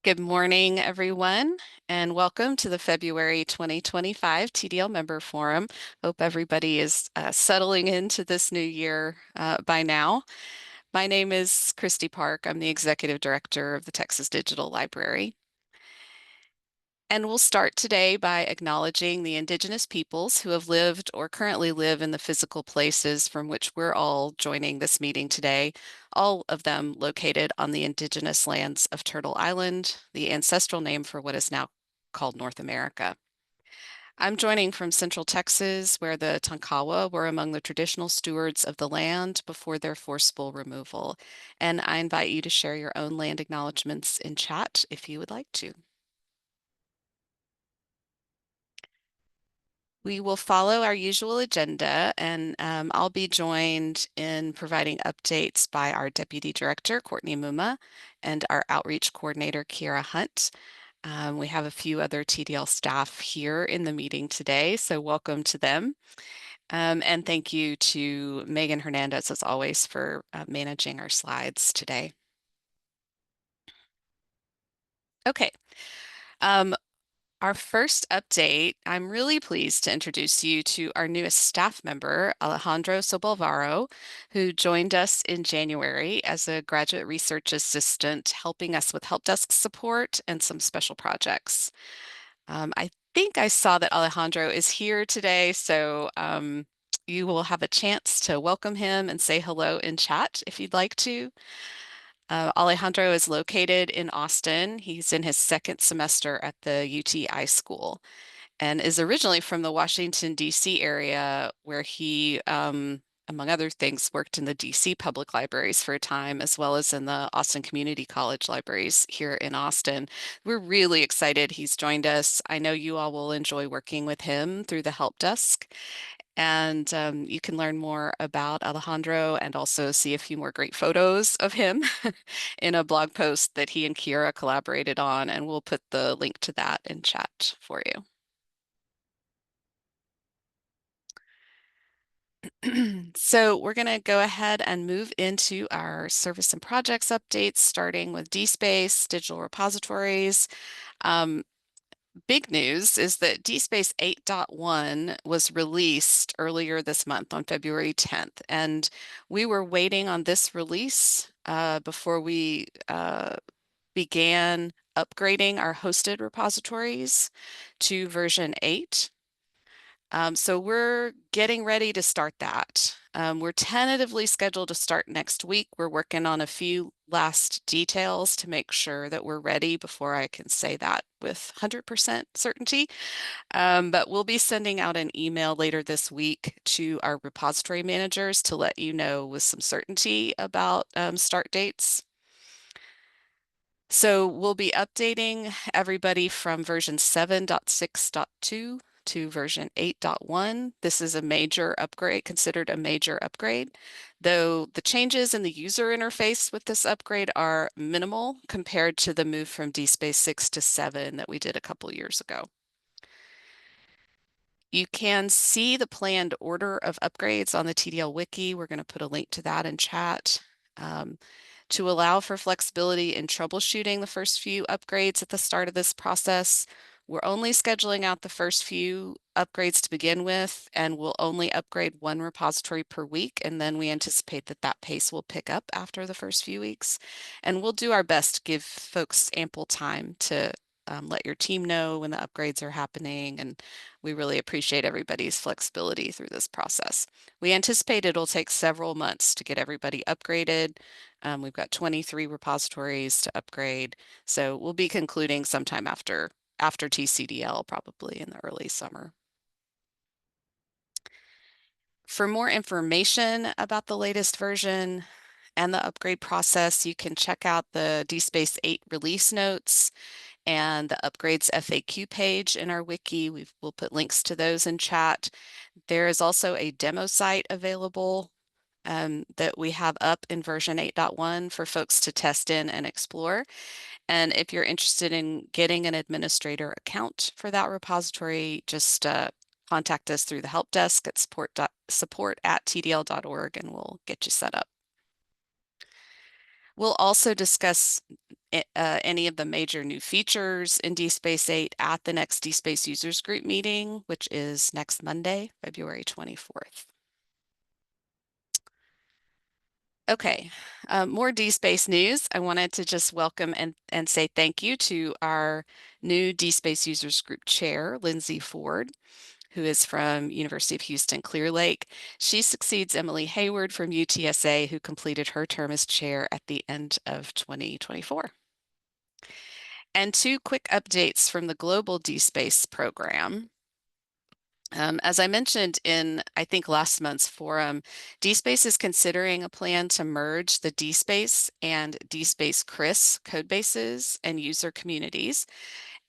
Good morning, everyone, and welcome to the February 2025 TDL Member Forum. Hope everybody is settling into this new year by now. My name is Christy Park. I'm the Executive Director of the Texas Digital Library. And we'll start today by acknowledging the Indigenous peoples who have lived or currently live in the physical places from which we're all joining this meeting today, all of them located on the indigenous lands of Turtle Island, the ancestral name for what is now called North America. I'm joining from Central Texas, where the Tonkawa were among the traditional stewards of the land before their forcible removal. And I invite you to share your own land acknowledgements in chat if you would like to. We will follow our usual agenda, and I'll be joined in providing updates by our Deputy Director, Courtney Muma, and our Outreach Coordinator, Kiera Hunt. We have a few other TDL staff here in the meeting today, so welcome to them. And thank you to Megan Hernandez, as always, for managing our slides today. Okay. Our first update, I'm really pleased to introduce you to our newest staff member, Alejandro Sobalvaro, who joined us in January as a graduate research assistant, helping us with help desk support and some special projects. I think I saw that Alejandro is here today, so you will have a chance to welcome him and say hello in chat if you'd like to. Alejandro is located in Austin. He's in his second semester at the UTI school and is originally from the Washington, D.C. area, where he, among other things, worked in the D.C. public libraries for a time, as well as in the Austin Community College libraries here in Austin. We're really excited he's joined us. I know you all will enjoy working with him through the help desk. And you can learn more about Alejandro and also see a few more great photos of him in a blog post that he and Kiera collaborated on. And we'll put the link to that in chat for you. So we're going to go ahead and move into our service and projects updates, starting with DSpace, digital repositories. Big news is that DSpace 8.1 was released earlier this month on February 10th, and we were waiting on this release before we began upgrading our hosted repositories to version 8. So we're getting ready to start that. We're tentatively scheduled to start next week. We're working on a few last details to make sure that we're ready before I can say that with 100% certainty. But we'll be sending out an email later this week to our repository managers to let you know with some certainty about start dates. So we'll be updating everybody from version 7.6.2 to version 8.1. This is a major upgrade, considered a major upgrade, though the changes in the user interface with this upgrade are minimal compared to the move from DSpace 6 to 7 that we did a couple years ago. You can see the planned order of upgrades on the TDL Wiki. We're going to put a link to that in chat. To allow for flexibility in troubleshooting the first few upgrades at the start of this process, we're only scheduling out the first few upgrades to begin with, and we'll only upgrade one repository per week, and then we anticipate that that pace will pick up after the first few weeks. And we'll do our best to give folks ample time to let your team know when the upgrades are happening, and we really appreciate everybody's flexibility through this process. We anticipate it'll take several months to get everybody upgraded. We've got 23 repositories to upgrade, so we'll be concluding sometime after TCDL, probably in the early summer. For more information about the latest version and the upgrade process, you can check out the DSpace 8 release notes and the upgrades FAQ page in our wiki. We'll put links to those in chat. There is also a demo site available that we have up in version 8.1 for folks to test in and explore. And if you're interested in getting an administrator account for that repository, just contact us through the help desk at support@tdl.org and we'll get you set up. We'll also discuss any of the major new features in DSpace 8 at the next DSpace Users Group meeting, which is next Monday, February 24th. Okay, more DSpace news. I wanted to just welcome and say thank you to our new DSpace Users Group Chair, Lindsay Ford, who is from University of Houston Clear Lake. She succeeds Emily Hayward from UTSA, who completed her term as chair at the end of 2024. And two quick updates from the Global DSpace program. As I mentioned in, I think, last month's forum, DSpace is considering a plan to merge the DSpace and DSpace CRIS codebases and user communities.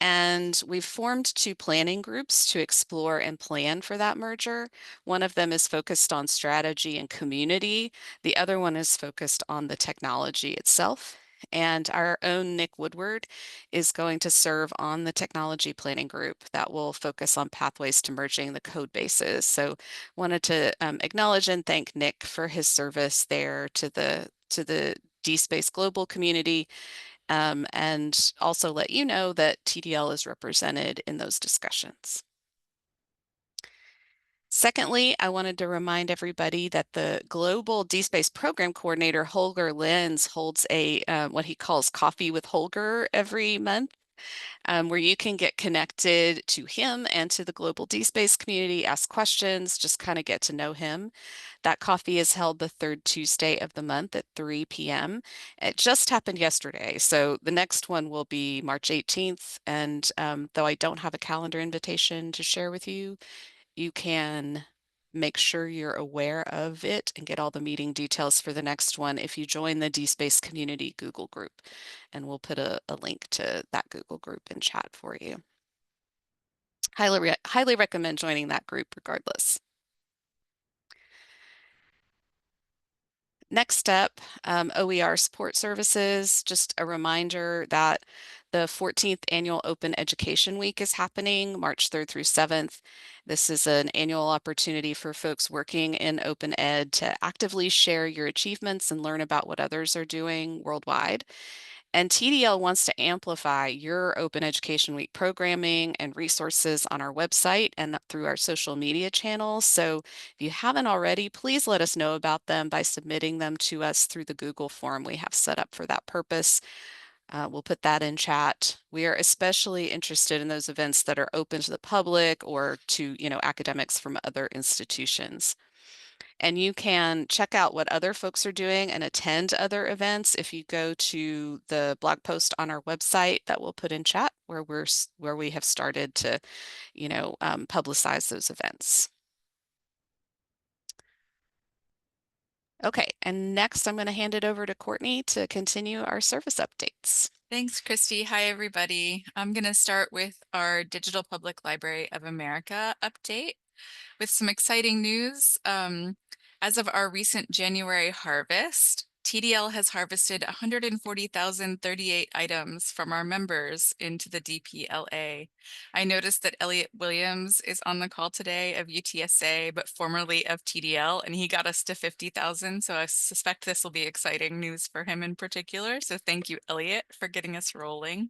And we've formed two planning groups to explore and plan for that merger. One of them is focused on strategy and community. The other one is focused on the technology itself. And our own Nick Woodward is going to serve on the technology planning group that will focus on pathways to merging the code bases. So wanted to acknowledge and thank Nick for his service there to the DSpace global community, and also let you know that TDL is represented in those discussions. Secondly, I wanted to remind everybody that the Global DSpace Program Coordinator, Holger Lenz, holds a what he calls Coffee with Holger every month, where you can get connected to him and to the Global DSpace community, ask questions, just kind of get to know him. That coffee is held the third Tuesday of the month at 3 p.m. It just happened yesterday, so the next one will be March 18th. And though I don't have a calendar invitation to share with you, you can make sure you're aware of it and get all the meeting details for the next one if you join the DSpace Community Google group. And we'll put a link to that Google group in chat for you. Highly recommend joining that group regardless. Next up, OER support services. Just a reminder that the 14th Annual Open Education Week is happening March 3rd through 7th. This is an annual opportunity for folks working in open ed to actively share your achievements and learn about what others are doing worldwide. And TDL wants to amplify your Open Education Week programming and resources on our website and through our social media channels. So if you haven't already, please let us know about them by submitting them to us through the Google form we have set up for that purpose. We'll put that in chat. We are especially interested in those events that are open to the public or to, academics from other institutions. And you can check out what other folks are doing and attend other events if you go to the blog post on our website that we'll put in chat where we have started to, publicize those events. Okay, and next I'm going to hand it over to Courtney to continue our service updates. Thanks, Christy. Hi, everybody. I'm going to start with our Digital Public Library of America update with some exciting news. As of our recent January harvest, TDL has harvested 140,038 items from our members into the DPLA. I noticed that Elliot Williams is on the call today of UTSA, but formerly of TDL, and he got us to 50,000. So I suspect this will be exciting news for him in particular. So thank you, Elliot, for getting us rolling.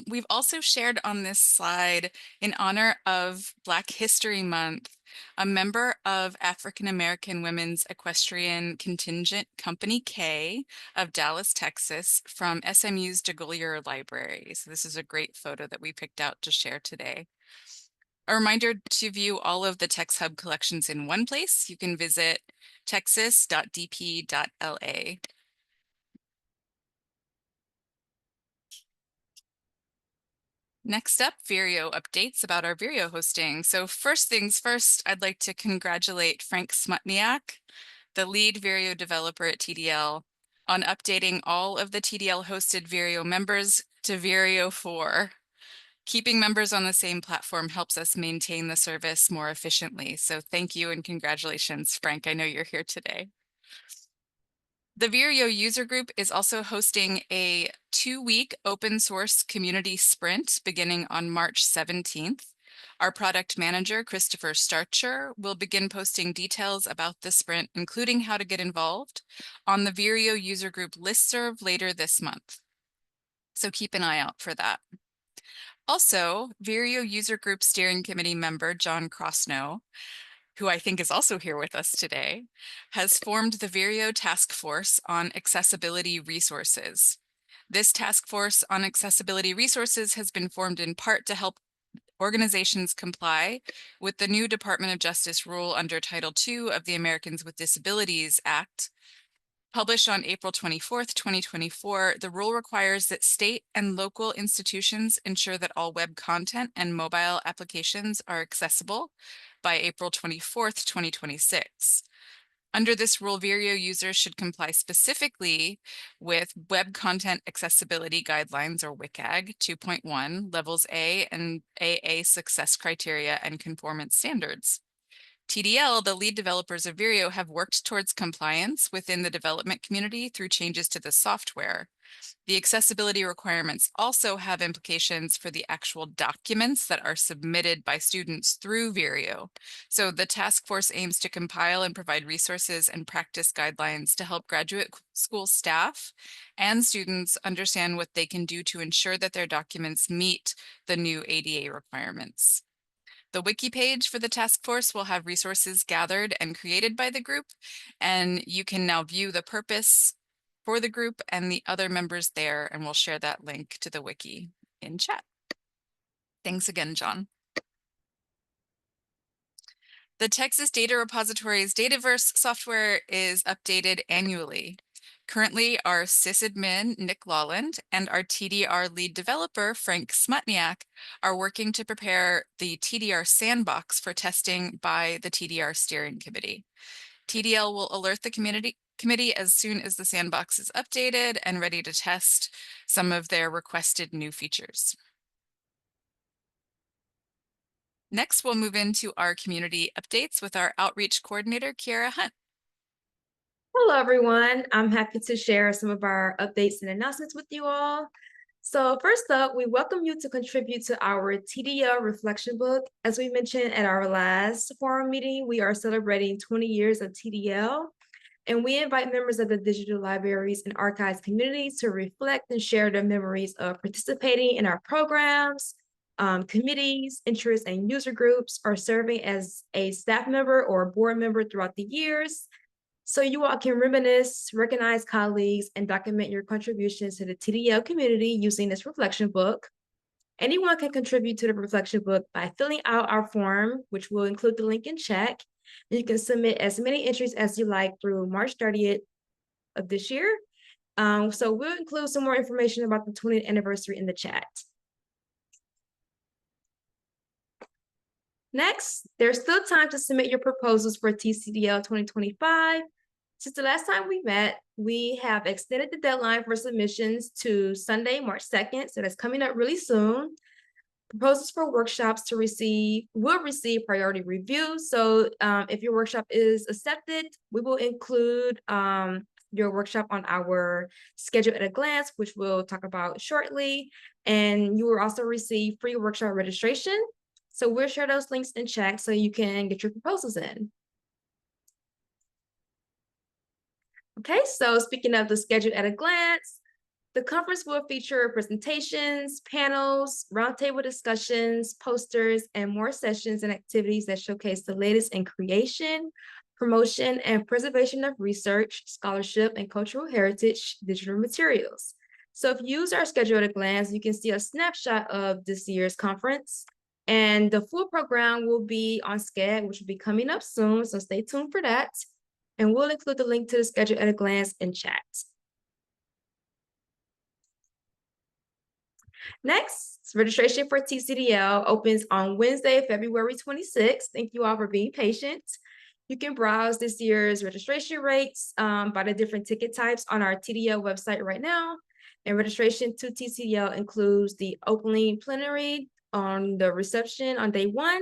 We've also shared on this slide, in honor of Black History Month, a member of African American Women's Equestrian Contingent Company K of Dallas, Texas, from SMU's DeGolyer Library. So this is a great photo that we picked out to share today. A reminder to view all of the TexHub collections in one place. You can visit texas.dp.la. Next up, Vireo updates about our Vireo hosting. So first things first, I'd like to congratulate Frank Smutniak, the lead Vireo developer at TDL, on updating all of the TDL hosted Vireo members to Vireo 4. Keeping members on the same platform helps us maintain the service more efficiently. So thank you and congratulations, Frank. I know you're here today. The Vireo user group is also hosting a 2-week open source community sprint beginning on March 17th. Our product manager, Christopher Starcher, will begin posting details about the sprint, including how to get involved, on the Vireo user group listserv later this month. So keep an eye out for that. Also, Vireo User Group Steering Committee member John Crossnow, who I think is also here with us today, has formed the Vireo Task Force on Accessibility Resources. This task force on accessibility resources has been formed in part to help organizations comply with the new Department of Justice rule under Title II of the Americans with Disabilities Act. Published on April 24th, 2024, the rule requires that state and local institutions ensure that all web content and mobile applications are accessible by April 24th, 2026. Under this rule, Vireo users should comply specifically with Web Content Accessibility Guidelines, or WCAG 2.1, Levels A and AA Success Criteria and Conformance Standards. TDL, the lead developers of Vireo, have worked towards compliance within the development community through changes to the software. The accessibility requirements also have implications for the actual documents that are submitted by students through Vireo. So the task force aims to compile and provide resources and practice guidelines to help graduate school staff and students understand what they can do to ensure that their documents meet the new ADA requirements. The wiki page for the task force will have resources gathered and created by the group, and you can now view the purpose for the group and the other members there, and we'll share that link to the wiki in chat. Thanks again, John. The Texas Data Repository's Dataverse software is updated annually. Currently, our sysadmin, Nick Lawland, and our TDR lead developer, Frank Smutniak, are working to prepare the TDR sandbox for testing by the TDR steering committee. TDL will alert the committee as soon as the sandbox is updated and ready to test some of their requested new features. Next, we'll move into our community updates with our outreach coordinator, Kiara Hunt. Hello, everyone. I'm happy to share some of our updates and announcements with you all. So first up, we welcome you to contribute to our TDL reflection book. As we mentioned at our last forum meeting, we are celebrating 20 years of TDL, and we invite members of the digital libraries and archives community to reflect and share their memories of participating in our programs, committees, interests, and user groups, or serving as a staff member or a board member throughout the years. So you all can reminisce, recognize colleagues, and document your contributions to the TDL community using this reflection book. Anyone can contribute to the reflection book by filling out our form, which will include the link in chat. You can submit as many entries as you like through March 30th of this year. So we'll include some more information about the 20th anniversary in the chat. Next, there's still time to submit your proposals for TCDL 2025. Since the last time we met, we have extended the deadline for submissions to Sunday, March 2nd, so that's coming up really soon. Proposals for workshops will receive priority review. So if your workshop is accepted, we will include your workshop on our schedule at a glance, which we'll talk about shortly. And you will also receive free workshop registration. So we'll share those links in chat so you can get your proposals in. Okay, so speaking of the schedule at a glance, the conference will feature presentations, panels, roundtable discussions, posters, and more sessions and activities that showcase the latest in creation, promotion, and preservation of research, scholarship, and cultural heritage digital materials. So if you use our schedule at a glance, you can see a snapshot of this year's conference. And the full program will be on SCED, which will be coming up soon, so stay tuned for that. And we'll include the link to the schedule at a glance in chat. Next, registration for TCDL opens on Wednesday, February 26th. Thank you all for being patient. You can browse this year's registration rates by the different ticket types on our TDL website right now. And registration to TCDL includes the opening plenary on the reception on day 1,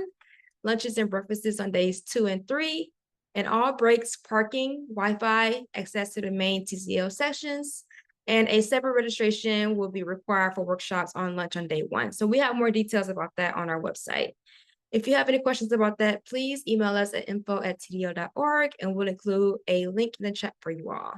lunches and breakfasts on days 2 and 3, and all breaks, parking, Wi-Fi, access to the main TCDL sessions, and a separate registration will be required for workshops on lunch on day 1. So we have more details about that on our website. If you have any questions about that, please email us at info@tdl.org, and we'll include a link in the chat for you all.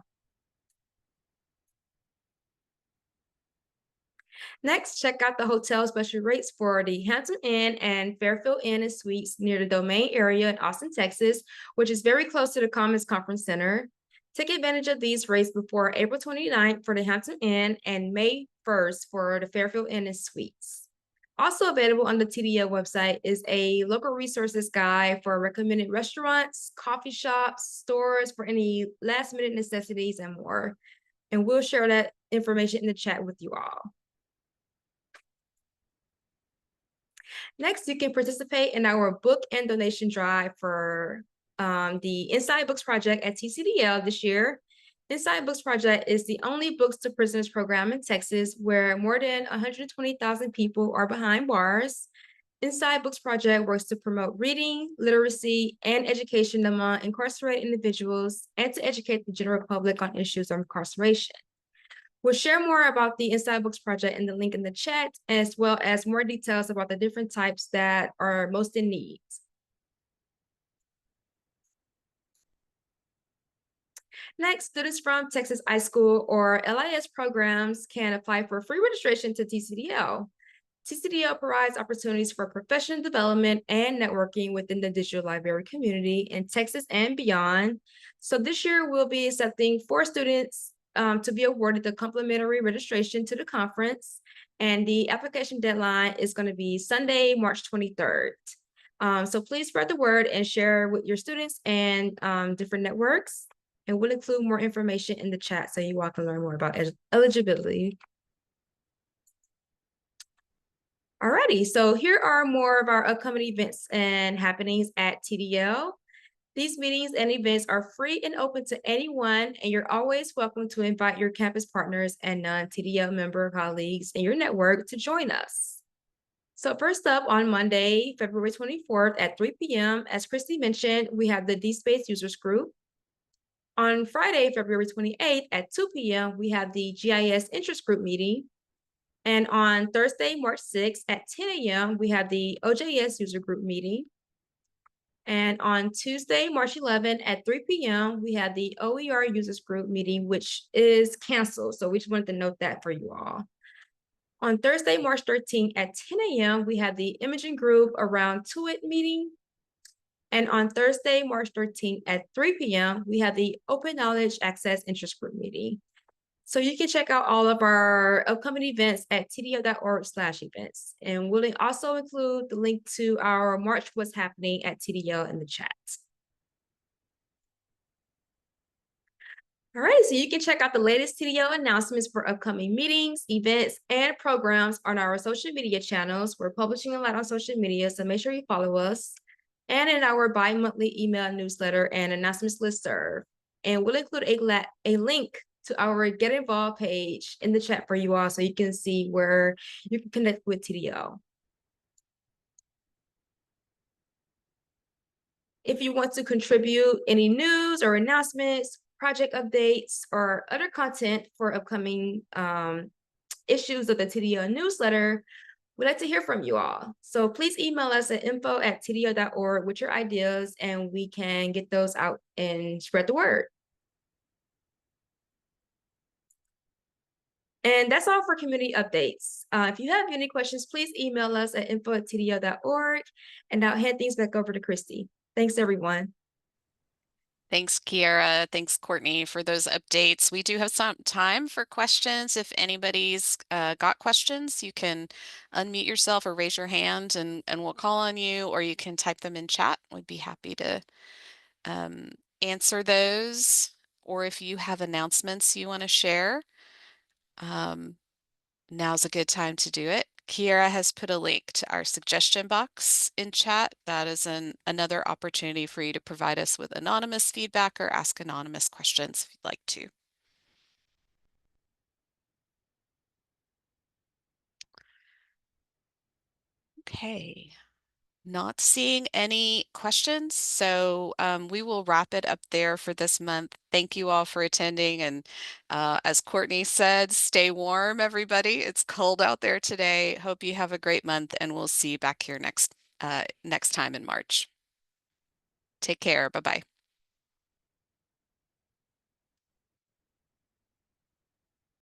Next, check out the hotel special rates for the Hampton Inn and Fairfield Inn and Suites near the Domain area in Austin, Texas, which is very close to the Commons Conference Center. Take advantage of these rates before April 29th for the Hampton Inn and May 1st for the Fairfield Inn and Suites. Also available on the TDL website is a local resources guide for recommended restaurants, coffee shops, stores for any last minute necessities and more. And we'll share that information in the chat with you all. Next, you can participate in our book and donation drive for the Inside Books Project at TCDL this year. Inside Books Project is the only Books to Prisoners program in Texas where more than 120,000 people are behind bars. Inside Books Project works to promote reading, literacy, and education among incarcerated individuals and to educate the general public on issues of incarceration. We'll share more about the Inside Books Project in the link in the chat, as well as more details about the different types that are most in need. Next, students from Texas High School or LIS programs can apply for free registration to TCDL. TCDL provides opportunities for professional development and networking within the digital library community in Texas and beyond. So this year, we'll be accepting 4 students to be awarded the complimentary registration to the conference. And the application deadline is going to be Sunday, March 23rd. So please spread the word and share with your students and different networks. And we'll include more information in the chat so you all can learn more about eligibility. Alrighty, so here are more of our upcoming events and happenings at TDL. These meetings and events are free and open to anyone, and you're always welcome to invite your campus partners and non-TDL member colleagues in your network to join us. So first up, on Monday, February 24th at 3 p.m., as Christy mentioned, we have the DSpace users group. On Friday, February 28th at 2 p.m., we have the GIS interest group meeting. And on Thursday, March 6th at 10 a.m., we have the OJS user group meeting. And on Tuesday, March 11th at 3 p.m., we have the OER users group meeting, which is canceled. So we just wanted to note that for you all. On Thursday, March 13th at 10 a.m., we have the imaging group around TUIT meeting. And on Thursday, March 13th at 3 p.m., we have the Open Knowledge Access Interest Group meeting. So you can check out all of our upcoming events at tdl.org/events. And we'll also include the link to our March What's Happening at TDL in the chat. All right, so you can check out the latest TDL announcements for upcoming meetings, events, and programs on our social media channels. We're publishing a lot on social media, so make sure you follow us. And in our bi-monthly email newsletter and announcements listserv. And we'll include a link to our Get Involved page in the chat for you all so you can see where you can connect with TDL. If you want to contribute any news or announcements, project updates, or other content for upcoming issues of the TDL newsletter, we'd like to hear from you all. So please email us at info@tdl.org with your ideas, and we can get those out and spread the word. And that's all for community updates. If you have any questions, please email us at info@tdl.org, and I'll hand things back over to Christy. Thanks, everyone. Thanks, Kiara. Thanks, Courtney, for those updates. We do have some time for questions. If anybody's got questions, you can unmute yourself or raise your hand and we'll call on you, or you can type them in chat. We'd be happy to answer those. Or if you have announcements you want to share, now's a good time to do it. Kiara has put a link to our suggestion box in chat. That is another opportunity for you to provide us with anonymous feedback or ask anonymous questions if you'd like to. Okay. Not seeing any questions, so we will wrap it up there for this month. Thank you all for attending, and as Courtney said, stay warm, everybody. It's cold out there today. Hope you have a great month, and we'll see you back here next time in March. Take care. Bye-bye.